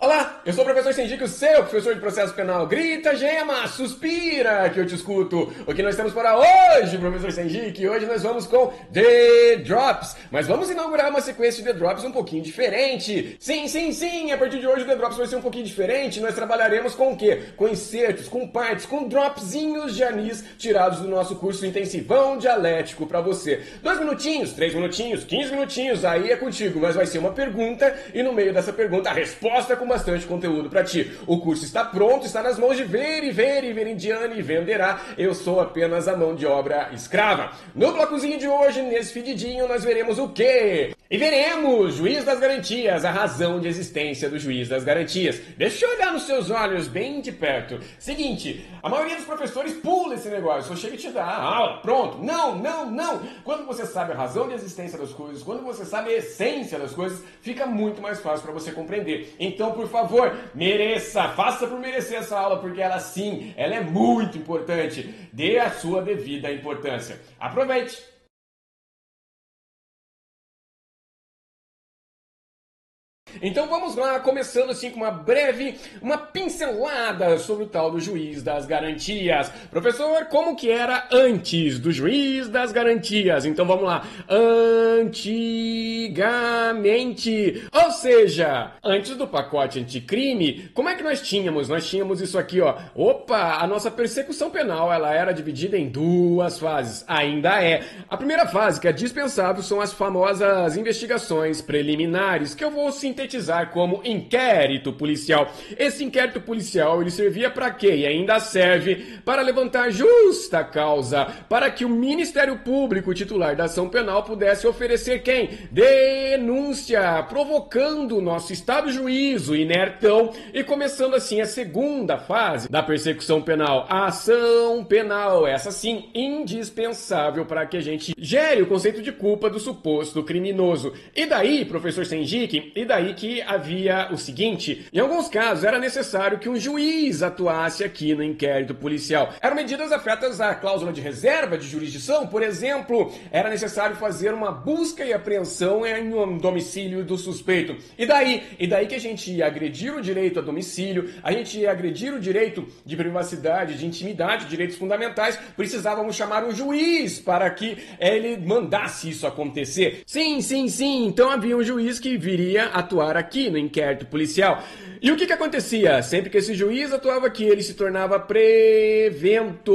Olá, eu sou o professor Senjique, o seu professor de processo penal. Grita, gema, suspira, que eu te escuto. O que nós temos para hoje, professor Senjique? Hoje nós vamos com The Drops. Mas vamos inaugurar uma sequência de The Drops um pouquinho diferente. Sim, a partir de hoje o The Drops vai ser um pouquinho diferente. Nós trabalharemos com o quê? Com insertos, com partes, com dropzinhos de anis tirados do nosso curso intensivão dialético para você. 2 minutinhos, 3 minutinhos, 15 minutinhos, aí é contigo. Mas vai ser uma pergunta e no meio dessa pergunta a resposta com bastante conteúdo para ti. O curso está pronto, está nas mãos de Veridiane e venderá. Eu sou apenas a mão de obra escrava. No blocozinho de hoje, nesse fedidinho, nós veremos o quê? E veremos juiz das garantias, a razão de existência do juiz das garantias. Deixa eu olhar nos seus olhos bem de perto. Seguinte, a maioria dos professores pula esse negócio, só chega e te dá a aula, pronto. Não. Quando você sabe a razão de existência das coisas, quando você sabe a essência das coisas, fica muito mais fácil para você compreender. Então, por favor, faça por merecer essa aula, porque ela sim, ela é muito importante. Dê a sua devida importância. Aproveite! Então vamos lá, começando assim com uma pincelada sobre o tal do juiz das garantias. Professor, como que era antes do juiz das garantias? Então vamos lá. Antigamente, ou seja, antes do pacote anticrime, como é que nós tínhamos? Nós tínhamos isso aqui, ó. Opa, a nossa persecução penal, ela era dividida em 2 fases. Ainda é. A primeira fase, que é dispensável, são as famosas investigações preliminares, que eu vou sintetizar como inquérito policial. Esse inquérito policial, ele servia para quê? E ainda serve para levantar justa causa, para que o Ministério Público, titular da ação penal, pudesse oferecer quem? Denúncia, provocando o nosso Estado juízo inertão e começando assim a segunda fase da persecução penal, a ação penal, essa sim, indispensável para que a gente gere o conceito de culpa do suposto criminoso. E daí, professor Senjique, que havia o seguinte: em alguns casos era necessário que um juiz atuasse aqui no inquérito policial. Eram medidas afetas à cláusula de reserva de jurisdição, por exemplo, era necessário fazer uma busca e apreensão em um domicílio do suspeito. E daí que a gente ia agredir o direito a domicílio, a gente ia agredir o direito de privacidade, de intimidade, direitos fundamentais, precisávamos chamar um juiz para que ele mandasse isso acontecer. Sim, então havia um juiz que viria atuar aqui no inquérito policial. E o que acontecia? Sempre que esse juiz atuava aqui, ele se tornava prevento.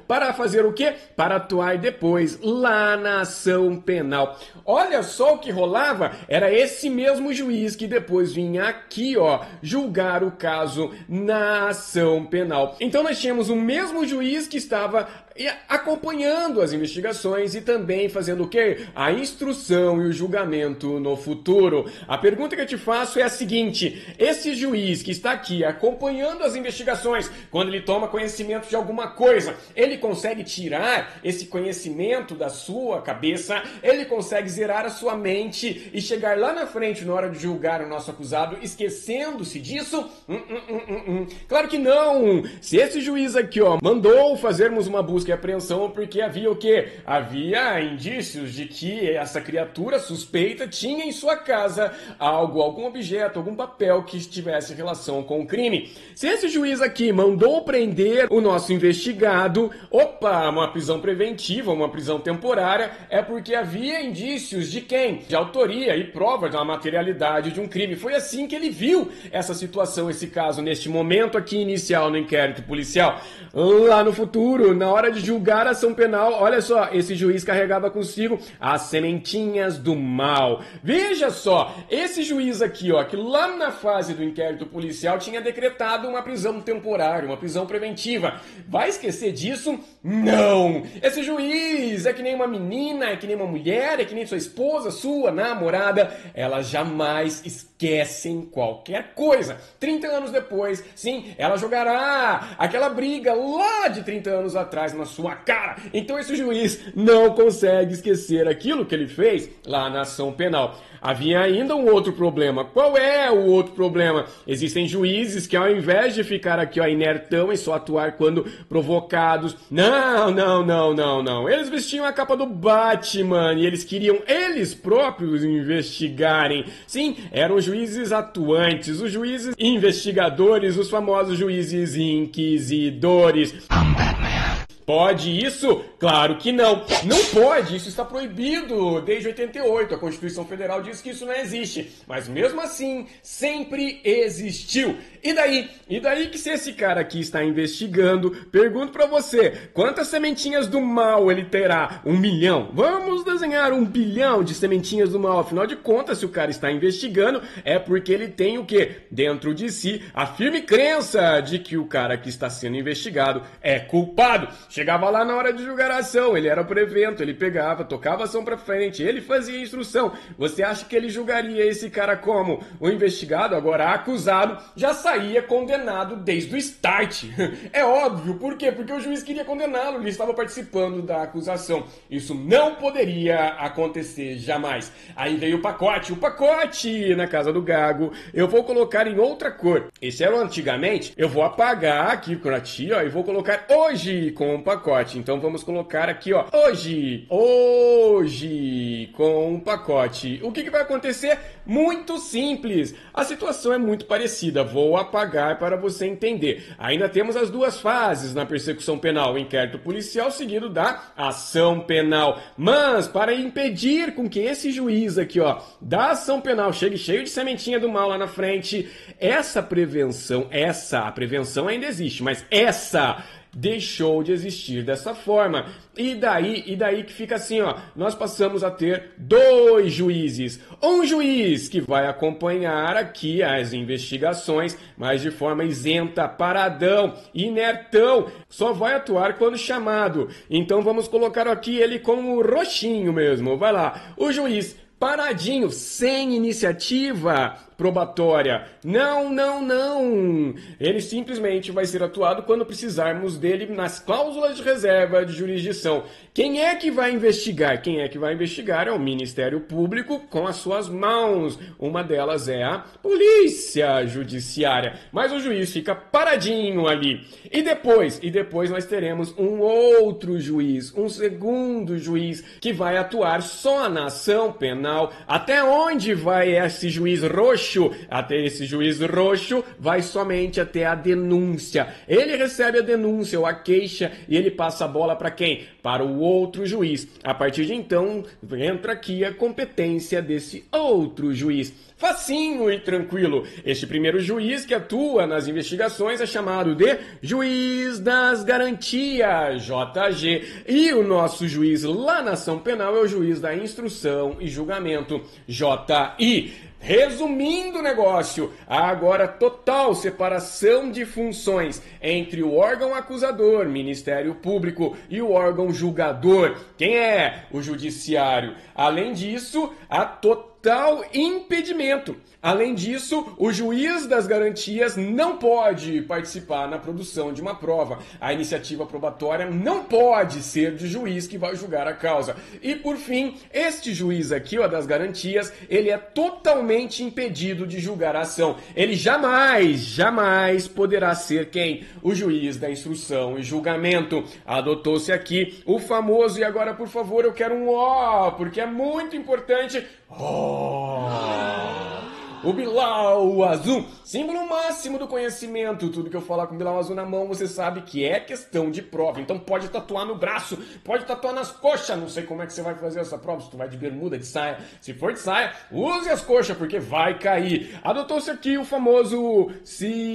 Para fazer o quê? Para atuar depois lá na ação penal. Olha só o que rolava. Era esse mesmo juiz que depois vinha aqui, ó, julgar o caso na ação penal. Então nós tínhamos o mesmo juiz que estava acompanhando as investigações e também fazendo o quê? A instrução e o julgamento no futuro. A pergunta que eu te faço é a seguinte: esse juiz que está aqui acompanhando as investigações, quando ele toma conhecimento de alguma coisa, ele consegue tirar esse conhecimento da sua cabeça? Ele consegue zerar a sua mente e chegar lá na frente na hora de julgar o nosso acusado esquecendo-se disso? Claro que não! Se esse juiz aqui, ó, mandou fazermos uma busca e apreensão porque havia o quê? Havia indícios de que essa criatura suspeita tinha em sua casa algum objeto, algum papel que tivesse relação com o crime. Se esse juiz aqui mandou prender o nosso investigado, uma prisão preventiva, uma prisão temporária, é porque havia indícios de quem? De autoria e prova da materialidade de um crime. Foi assim que ele viu essa situação, esse caso, neste momento aqui inicial no inquérito policial. Lá no futuro, na hora de julgar a ação penal, olha só, esse juiz carregava consigo as sementinhas do mal. Veja só, esse juiz aqui, ó, que lá na fase do inquérito policial tinha decretado uma prisão temporária, uma prisão preventiva. Vai esquecer disso? Não! Esse juiz é que nem uma menina, é que nem uma mulher, é que nem sua esposa, sua namorada. Elas jamais esquecem qualquer coisa. 30 anos depois, sim, ela jogará aquela briga lá de 30 anos atrás na sua cara. Então esse juiz não consegue esquecer aquilo que ele fez lá na ação penal. Havia ainda um outro problema. Qual é o outro problema? Existem juízes que ao invés de ficar aqui, ó, inertão e só atuar quando provocados, não. Eles vestiam a capa do Batman e eles queriam eles próprios investigarem. Sim, eram juízes atuantes, os juízes investigadores, os famosos juízes inquisidores. Pode isso? Claro que não. Não pode, isso está proibido desde 88. A Constituição Federal diz que isso não existe. Mas mesmo assim, sempre existiu. E daí? E daí que se esse cara aqui está investigando, pergunto pra você, quantas sementinhas do mal ele terá? 1 milhão? Vamos desenhar 1 bilhão de sementinhas do mal. Afinal de contas, se o cara está investigando, é porque ele tem o quê? Dentro de si, a firme crença de que o cara que está sendo investigado é culpado. Chegava lá na hora de julgar a ação, ele era o prevento, ele pegava, tocava a ação pra frente, ele fazia a instrução. Você acha que ele julgaria esse cara como? O investigado, agora acusado, já saía condenado desde o start. É óbvio, por quê? Porque o juiz queria condená-lo, ele estava participando da acusação. Isso não poderia acontecer jamais. Aí veio o pacote na casa do Gago, eu vou colocar em outra cor. Esse era o antigamente, eu vou apagar aqui por aqui, ó, e vou colocar hoje com um pacote. Então vamos colocar aqui, ó, hoje com um pacote. O que vai acontecer? Muito simples. A situação é muito parecida. Vou apagar para você entender. Ainda temos as duas fases na persecução penal, o inquérito policial seguido da ação penal. Mas para impedir com que esse juiz aqui, ó, da ação penal chegue cheio de sementinha do mal lá na frente, a prevenção ainda existe, mas essa deixou de existir dessa forma. E daí que fica assim, ó, nós passamos a ter 2 juízes. Um juiz que vai acompanhar aqui as investigações, mas de forma isenta, paradão, inertão, só vai atuar quando chamado. Então vamos colocar aqui ele como roxinho mesmo, vai lá. O juiz paradinho, sem iniciativa probatória. Não. Ele simplesmente vai ser atuado quando precisarmos dele nas cláusulas de reserva de jurisdição. Quem é que vai investigar? Quem é que vai investigar é o Ministério Público com as suas mãos. Uma delas é a Polícia Judiciária. Mas o juiz fica paradinho ali. E depois nós teremos um outro juiz, um segundo juiz, que vai atuar só na ação penal. Até onde vai esse juiz roxo? Até esse juiz roxo vai somente até a denúncia. Ele recebe a denúncia ou a queixa e ele passa a bola para quem? Para o outro juiz. A partir de então, entra aqui a competência desse outro juiz. Facinho e tranquilo. Este primeiro juiz que atua nas investigações é chamado de Juiz das Garantias, JG. E o nosso juiz lá na ação penal é o Juiz da Instrução e Julgamento, JI. Resumindo o negócio, há agora total separação de funções entre o órgão acusador, Ministério Público, e o órgão julgador. Quem é? O Judiciário. Além disso, há total impedimento. Além disso, o juiz das garantias não pode participar na produção de uma prova. A iniciativa probatória não pode ser de juiz que vai julgar a causa. E por fim, este juiz aqui, ó, das garantias, ele é totalmente impedido de julgar a ação. Ele jamais poderá ser quem? O juiz da instrução e julgamento. Adotou-se aqui o famoso, e agora por favor eu quero um ó, porque é muito importante. O Bilal Azul, símbolo máximo do conhecimento. Tudo que eu falar com o Bilal Azul na mão, você sabe que é questão de prova. Então pode tatuar no braço, pode tatuar nas coxas. Não sei como é que você vai fazer essa prova, se tu vai de bermuda, de saia. Se for de saia, use as coxas, porque vai cair. Adotou-se aqui o famoso sistema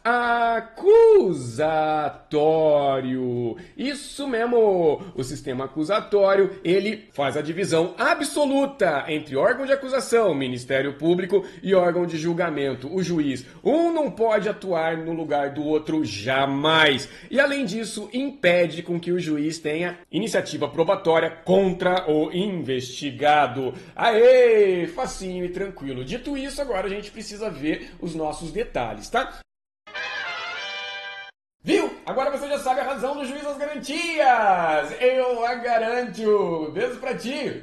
acusatório. Isso mesmo, o sistema acusatório, ele faz a divisão absoluta entre órgão de acusação, Ministério Público, e órgão de julgamento, o juiz. Um não pode atuar no lugar do outro jamais. E além disso, impede com que o juiz tenha iniciativa probatória contra o investigado. Aê, facinho e tranquilo. Dito isso, agora a gente precisa ver os nossos detalhes, tá? Viu? Agora você já sabe a razão do juiz das garantias! Eu a garanto! Beijo pra ti!